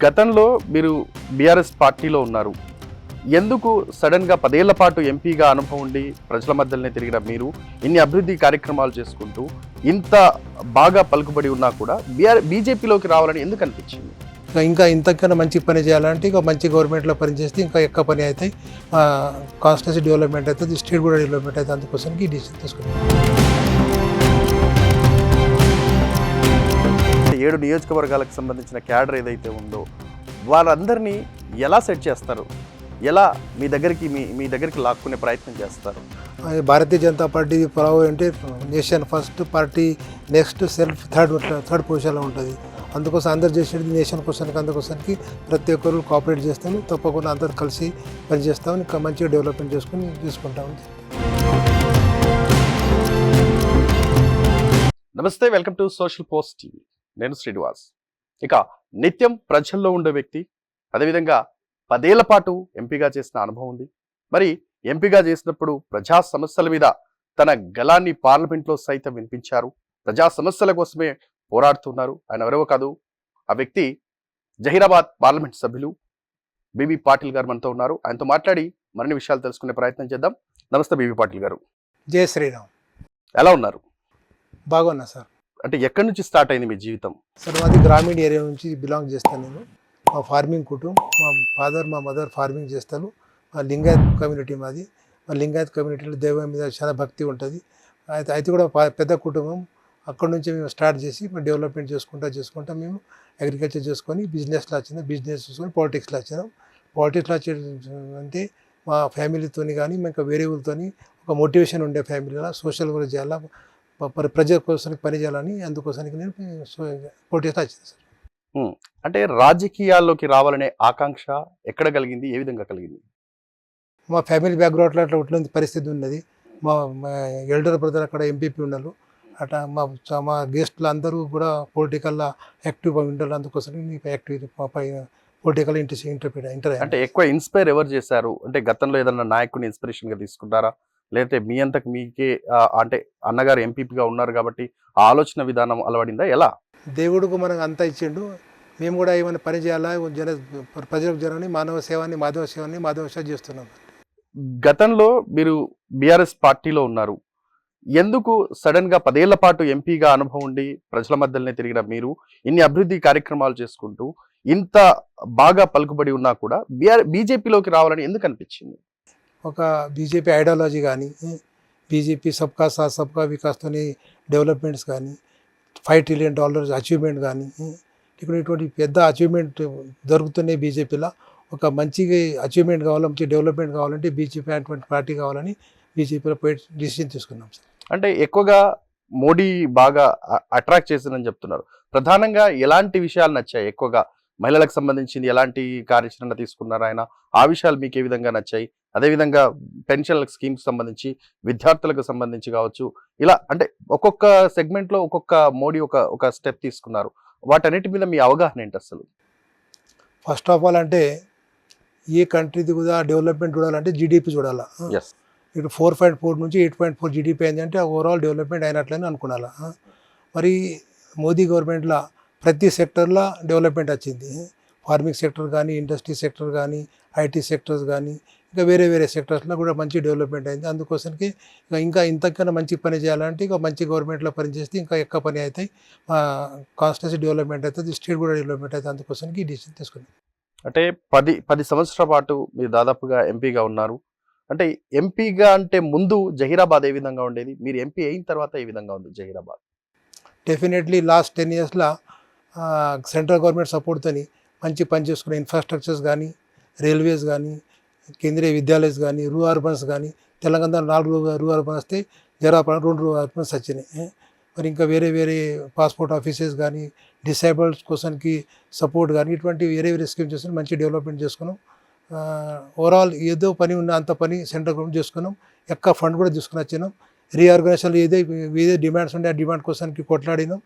గతంలో మీరు బీఆర్ఎస్ పార్టీలో ఉన్నారు. ఎందుకు సడన్‌గా 10 ఏళ్ల పాటు ఎంపీగా అనుభవం ఉండి ప్రజల మధ్యలోనే తిరిగిన మీరు ఇన్ని అభివృద్ధి కార్యక్రమాలు చేసుకుంటూ ఇంత బాగా పలుకుబడి ఉన్నా కూడా బీజేపీలోకి రావాలని ఎందుకు అనిపించింది? ఇంకా ఇంతకన్నా మంచి పని చేయాలంటే ఇంకా మంచి గవర్నమెంట్లో పనిచేస్తే ఇంకా ఎక్కువ పని అవుతాయి, కాన్స్టిట్యూన్సీ డెవలప్మెంట్ అవుతుంది, స్టేట్ కూడా డెవలప్మెంట్ అవుతుంది. అందుకోసానికి ఈ డిసిషన్ తీసుకున్నాం. 7 నియోజకవర్గాలకు సంబంధించిన క్యాడర్ ఏదైతే ఉందో వాళ్ళందరినీ ఎలా సెట్ చేస్తారు? ఎలా మీ దగ్గరికి లాక్కునే ప్రయత్నం చేస్తారు? భారతీయ జనతా పార్టీ పొలవు అంటే nation first party, next self third పొజిషన్లో ఉంటుంది. అందుకోసం అందరు చేసేది నేషన్ కోసానికి, అందుకోసానికి ప్రతి ఒక్కరు కోఆపరేట్ చేస్తాను, తప్పకుండా అందరు కలిసి పనిచేస్తాము, ఇంకా మంచిగా డెవలప్మెంట్ చేసుకుంటాము. నమస్తే, welcome to social post TV. నేను శ్రీనివాస్. ఇక నిత్యం ప్రజల్లో ఉండే వ్యక్తి, అదేవిధంగా 10 ఏళ్ల పాటు ఎంపీగా చేసిన అనుభవం ఉంది. మరి ఎంపీగా చేసినప్పుడు ప్రజా సమస్యల మీద తన గళాన్ని పార్లమెంట్లో సైతం వినిపించారు. ప్రజా సమస్యల కోసమే పోరాడుతున్నారు. ఆయన ఎవరో కాదు, ఆ వ్యక్తి జహీరాబాద్ పార్లమెంట్ సభ్యులు బీబీ పాటిల్ గారు మనతో ఉన్నారు. ఆయనతో మాట్లాడి మరిన్ని విషయాలు తెలుసుకునే ప్రయత్నం చేద్దాం. నమస్తే బీబీ పాటిల్ గారు. జై శ్రీరామ్. ఎలా ఉన్నారు? బాగున్నా సార్. అంటే ఎక్కడి నుంచి స్టార్ట్ అయింది మీ జీవితం? సార్ మాది గ్రామీణ ఏరియా నుంచి బిలాంగ్ చేస్తాను నేను. మా ఫార్మింగ్ కుటుంబం, మా ఫాదర్ మా మదర్ ఫార్మింగ్ చేస్తాను. మా లింగాయత్ కమ్యూనిటీ మాది. మా లింగాయత్ కమ్యూనిటీలో దైవం మీద చాలా భక్తి ఉంటుంది. అయితే కూడా పెద్ద కుటుంబం. అక్కడి నుంచి మేము స్టార్ట్ చేసి మేము డెవలప్మెంట్ చేసుకుంటా మేము అగ్రికల్చర్ చేసుకొని బిజినెస్లో వచ్చినాం. బిజినెస్ చూసుకొని పాలిటిక్స్లో వచ్చినాం. పాలిటిక్స్లో అంటే మా ఫ్యామిలీతోని కానీ ఇంకా వేరే ఊరితోని ఒక మోటివేషన్ ఉండే ఫ్యామిలీలో సోషల్ వర్క్ చేయాలా, ప్రజల కోసానికి పని చేయాలని, అందుకోసానికి నేను పాలిటిక్స్లో వచ్చింది సార్. అంటే రాజకీయాల్లోకి రావాలనే ఆకాంక్ష ఎక్కడ కలిగింది, ఏ విధంగా కలిగింది? మా ఫ్యామిలీ బ్యాక్గ్రౌండ్లో అట్లా ఉంటుంది పరిస్థితి ఉన్నది. మా ఎల్డర్ బ్రదర్ అక్కడ ఎంపీపీ ఉన్నారు. అట్లా మా గెస్ట్లు అందరూ కూడా పొలిటికల్లో యాక్టివ్గా ఉండాలి. అందుకోసం మీకు యాక్టివ్ పొలిటికల్ ఇంటర్. అంటే ఎక్కువ ఇన్స్పైర్ ఎవరు చేశారు? అంటే గతంలో ఏదన్నా నాయకుడిని ఇన్స్పిరేషన్గా తీసుకుంటారా, లేదంటే మీ అంతకు మీకే అంటే అన్నగారు ఎంపీపీగా ఉన్నారు కాబట్టి ఆ ఆలోచన విధానం అలవడిందా? ఎలా? దేవుడికి మనకు అంతా ఇచ్చిండు, మేము కూడా ఏమైనా పని చేయాలా, ప్రజలకు జనాన్ని మాధవ సేవ చేస్తున్నాం. గతంలో మీరు బీఆర్ఎస్ పార్టీలో ఉన్నారు. ఎందుకు సడన్గా 10 ఏళ్ల పాటు ఎంపీగా అనుభవం ఉండి ప్రజల మధ్యలోనే తిరిగిన మీరు ఇన్ని అభివృద్ధి కార్యక్రమాలు చేసుకుంటూ ఇంత బాగా పలుకుబడి ఉన్నా కూడా బీజేపీలోకి రావాలని ఎందుకు అనిపించింది? ఒక బీజేపీ ఐడియాలజీ కానీ, బీజేపీ సబ్కా సాత్ సబ్కా వికాస్తోని డెవలప్మెంట్స్ కానీ, $5 trillion అచీవ్మెంట్ కానీ, ఇక్కడ ఇటువంటి పెద్ద అచీవ్మెంట్ దొరుకుతున్నాయి బీజేపీలో. ఒక మంచి అచీవ్మెంట్ కావాలి, మంచి డెవలప్మెంట్ కావాలంటే బీజేపీ అటువంటి పార్టీ కావాలని బీజేపీలో పోయి డిసిషన్ తీసుకున్నాం సార్. అంటే ఎక్కువగా మోడీ బాగా అట్రాక్ట్ చేసిందని చెప్తున్నారు. ప్రధానంగా ఎలాంటి విషయాలు నచ్చాయి? ఎక్కువగా మహిళలకు సంబంధించింది ఎలాంటి కార్యాచరణ తీసుకున్నారు ఆయన? ఆ విషయాలు మీకు ఏ విధంగా నచ్చాయి? అదేవిధంగా పెన్షన్ స్కీమ్స్ సంబంధించి, విద్యార్థులకు సంబంధించి కావచ్చు, ఇలా అంటే ఒక్కొక్క సెగ్మెంట్లో ఒక్కొక్క మోడీ ఒక స్టెప్ తీసుకున్నారు. వాటన్నిటి మీద మీ అవగాహన ఏంటి అసలు? ఫస్ట్ ఆఫ్ ఆల్ అంటే ఏ కంట్రీది కూడా డెవలప్మెంట్ చూడాలంటే జీడిపి చూడాలా. ఇప్పుడు 4.4 నుంచి 8.4 జీడిపి అయింది అంటే ఓవరాల్ డెవలప్మెంట్ అయినట్లని అనుకున్నాలా. మరి మోదీ గవర్నమెంట్లో ప్రతి సెక్టర్లో డెవలప్మెంట్ వచ్చింది. ఫార్మింగ్ సెక్టర్ కానీ, ఇండస్ట్రీ సెక్టర్ కానీ, ఐటీ సెక్టర్స్ కానీ, ఇంకా వేరే సెక్టర్స్లో కూడా మంచి డెవలప్మెంట్ అయింది. అందుకోసానికి ఇంకా ఇంతకన్నా మంచి పని చేయాలంటే ఇంకా మంచి గవర్నమెంట్లో పని చేస్తే ఇంకా ఎక్కువ పని అవుతాయి, కాన్స్టిట్యూన్సీ డెవలప్మెంట్ అవుతుంది, స్టేట్ కూడా డెవలప్మెంట్ అవుతుంది. అందుకోసానికి ఈ డిసిషన్ తీసుకున్నాం. అంటే 10 సంవత్సరాల పాటు మీరు దాదాపుగా ఎంపీగా ఉన్నారు. అంటే ఎంపీగా అంటే ముందు జహీరాబాద్ ఏ విధంగా ఉండేది? మీరు ఎంపీ అయిన తర్వాత ఏ విధంగా ఉంది జహీరాబాద్? డెఫినెట్లీ లాస్ట్ 10 yearsలో సెంట్రల్ గవర్నమెంట్ సపోర్ట్తో మంచి పని చేసుకునే ఇన్ఫ్రాస్ట్రక్చర్స్ కానీ, రైల్వేస్ కానీ, కేంద్రీయ విద్యాలయాస్ కానీ, రూ అర్బన్స్ కానీ, తెలంగాణ 4 రూ అర్బన్ వస్తే జహీరాబాద్ 2 రూ అర్బన్స్ వచ్చినాయి. మరి ఇంకా వేరే పాస్పోర్ట్ ఆఫీసెస్ కానీ, డిసేబుల్డ్ కోసానికి సపోర్ట్ కానీ, ఇటువంటి వేరే స్కీమ్స్ చేసుకుని మంచి డెవలప్మెంట్ చేసుకున్నాం. ఓవరాల్ ఏదో పని ఉన్న అంత పని సెంట్రల్ గవర్నమెంట్ చేసుకున్నాం. ఎక్కువ ఫండ్ కూడా తీసుకుని వచ్చినాం. రీఆర్గనైజేషన్ ఏదే డిమాండ్స్ ఉండే ఆ డిమాండ్ కోసానికి కొట్లాడినాం.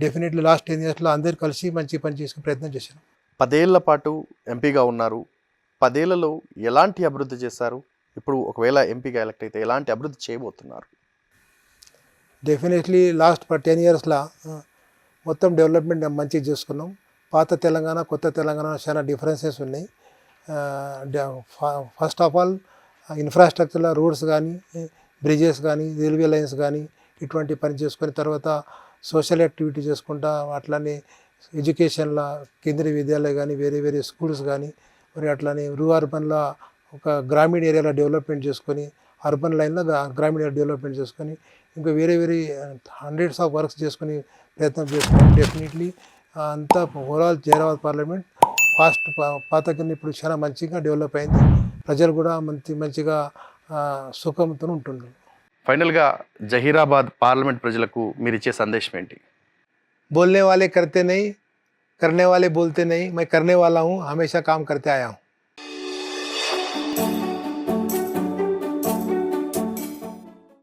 డెఫినెట్లీ లాస్ట్ 10 yearsలో అందరు కలిసి మంచి పని చేసుకునే ప్రయత్నం చేశాను. 10 ఏళ్ల పాటు ఎంపీగా ఉన్నారు. 10 ఏళ్లలో ఎలాంటి అభివృద్ధి చేశారు? ఇప్పుడు ఒకవేళ ఎంపీగా ఎలక్ట్ అయితే ఎలాంటి అభివృద్ధి చేయబోతున్నారు? డెఫినెట్లీ లాస్ట్ 10 yearsలో మొత్తం డెవలప్మెంట్ మంచిగా చేసుకున్నాం. పాత తెలంగాణ కొత్త తెలంగాణ చాలా డిఫరెన్సెస్ ఉన్నాయి. ఫస్ట్ ఆఫ్ ఆల్ ఇన్ఫ్రాస్ట్రక్చర్లో రోడ్స్ కానీ, బ్రిడ్జెస్ కానీ, రైల్వే లైన్స్ కానీ ఇటువంటి పని చేసుకొని తర్వాత సోషల్ యాక్టివిటీ చేసుకుంటా అట్లనే ఎడ్యుకేషన్లో కేంద్రీయ విద్యాలయ కానీ వేరే వేరే స్కూల్స్ కానీ మరి అట్లనే అర్బన్లో ఒక గ్రామీణ ఏరియాలో డెవలప్మెంట్ చేసుకొని అర్బన్ లైన్లో గ్రామీణ ఏరియా డెవలప్మెంట్ చేసుకొని ఇంకా వేరే వేరే హండ్రెడ్స్ ఆఫ్ వర్క్స్ చేసుకొని ప్రయత్నం చేసుకొని డెఫినెట్లీ అంతా ఓవరాల్ జైరాబాద్ పార్లమెంట్ పాత కన్నా ఇప్పుడు చాలా మంచిగా డెవలప్ అయింది. ప్రజలు కూడా మంచిగా సుఖంతో ఉంటున్నారు. ఫైనల్గా జహీరాబాద్ పార్లమెంట్ ప్రజలకు మీరు ఇచ్చే సందేశం ఏంటి? बोलने वाले करते नहीं, करने वाले बोलते नहीं, मैं करने वाला हूँ, हमेशा काम करते आया हूँ.